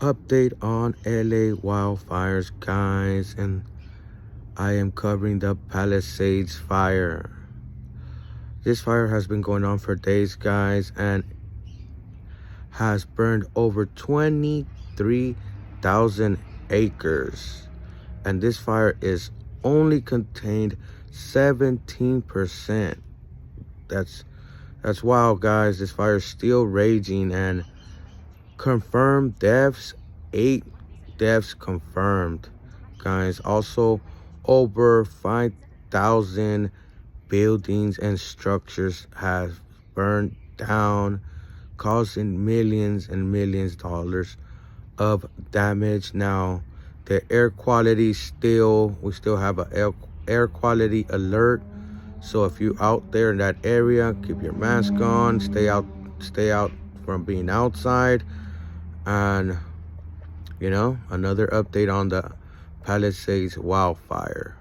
Update on LA wildfires, guys, and I am covering the Palisades fire. This fire has been going on for days, guys, and has burned over 23,000 acres. And this fire is only contained 17%. That's wild, guys. This fire is still raging, and confirmed deaths, 8 deaths confirmed, guys. Also, over 5,000 buildings and structures have burned down, causing millions and millions of dollars of damage. Now, the air quality we still have a air quality alert. So if you out there in that area, keep your mask on, stay out from being outside. And another update on the Palisades wildfire.